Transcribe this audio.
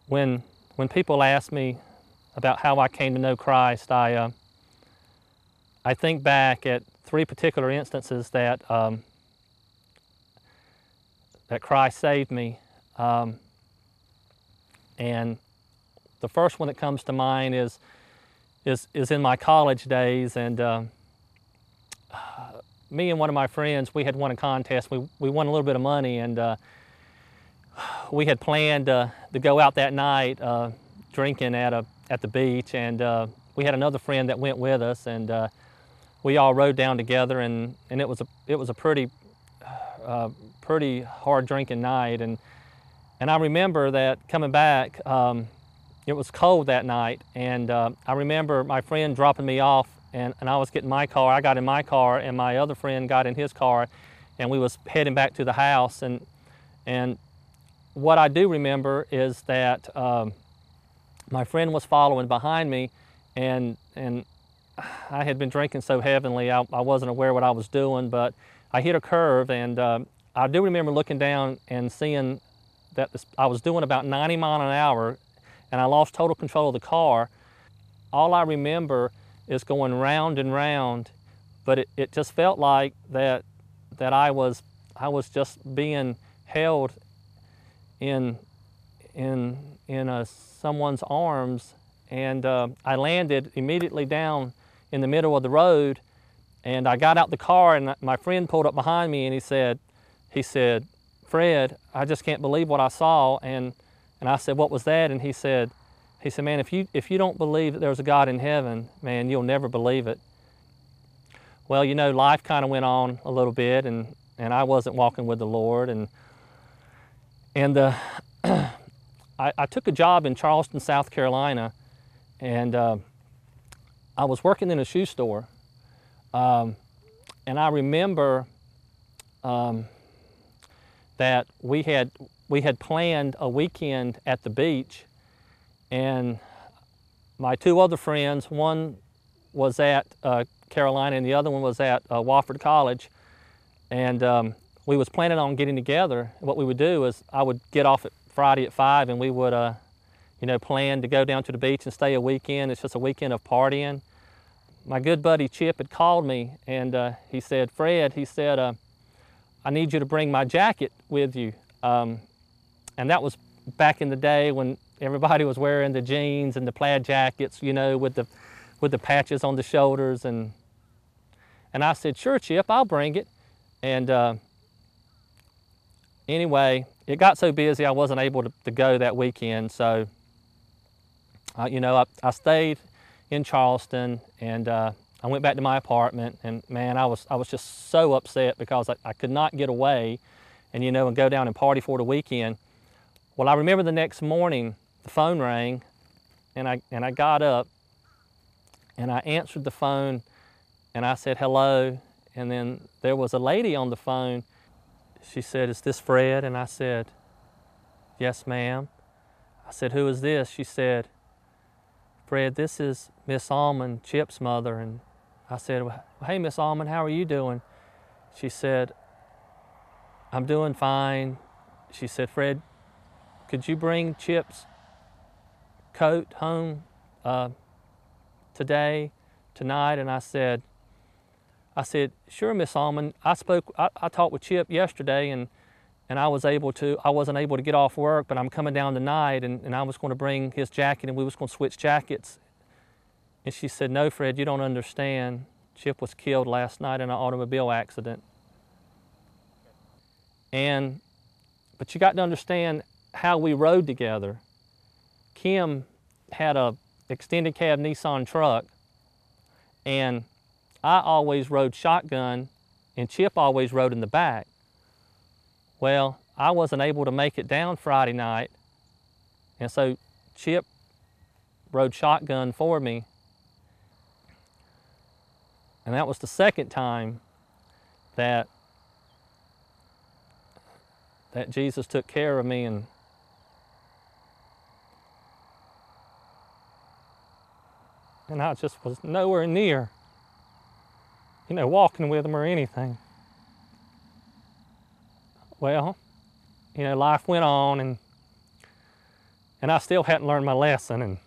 when people ask me about how I came to know Christ, I think back at three particular instances that that Christ saved me, and the first one that comes to mind is in my college days, and me and one of my friends, we had won a contest. We won a little bit of money, and we had planned to go out that night drinking at the beach, and we had another friend that went with us, and we all rode down together, and it was a pretty hard drinking night, and I remember that coming back. It was cold that night, and I remember my friend dropping me off, and I was getting my car. I got in my car, and my other friend got in his car, and we was heading back to the house. And what I do remember is that my friend was following behind me, and I had been drinking so heavily I wasn't aware what I was doing, but I hit a curve, and I do remember looking down and seeing that I was doing about 90 miles an hour, and I lost total control of the car. All I remember is going round and round, but it just felt like that I was just being held in someone's arms, and I landed immediately down in the middle of the road, and I got out the car, and my friend pulled up behind me, and he said, "Fred, I just can't believe what I saw." And I said, "What was that?" And he said, "Man, if you don't believe that there's a God in heaven, man, you'll never believe it." Well, you know, life kind of went on a little bit, and I wasn't walking with the Lord, and I took a job in Charleston, South Carolina, and I was working in a shoe store, and I remember that we had planned a weekend at the beach, and my two other friends, one was at Carolina and the other one was at Wofford College, and we was planning on getting together. What we would do is I would get off at Friday at 5, and we would plan to go down to the beach and stay a weekend. It's just a weekend of partying. My good buddy Chip had called me, and he said, "Fred," he said, "I need you to bring my jacket with you." And that was back in the day when everybody was wearing the jeans and the plaid jackets, you know, with the patches on the shoulders. And I said, "Sure, Chip, I'll bring it." And anyway, it got so busy I wasn't able to go that weekend. So, I stayed in Charleston, and I went back to my apartment, and man, I was just so upset because I could not get away and go down and party for the weekend. Well, I remember the next morning the phone rang, and I got up and I answered the phone, and I said hello, and then there was a lady on the phone. She said, "Is this Fred?" And I said, "Yes, ma'am." I said, "Who is this?" She said, "Fred, this is Miss Almond, Chip's mother." And I said, "Well, hey, Miss Almond, how are you doing?" She said, "I'm doing fine." She said, "Fred, could you bring Chip's coat home tonight?" And I said, "Sure, Miss Almond. I talked with Chip yesterday, and I wasn't able to get off work, but I'm coming down tonight, and I was going to bring his jacket, and we was going to switch jackets." And she said, "No, Fred, you don't understand. Chip was killed last night in an automobile accident." But you got to understand how we rode together. Kim had a extended cab Nissan truck, and I always rode shotgun, and Chip always rode in the back. Well, I wasn't able to make it down Friday night, and so Chip rode shotgun for me. And that was the second time that Jesus took care of me, and I just was nowhere near, walking with him or anything. Well, life went on, and and I still hadn't learned my lesson. And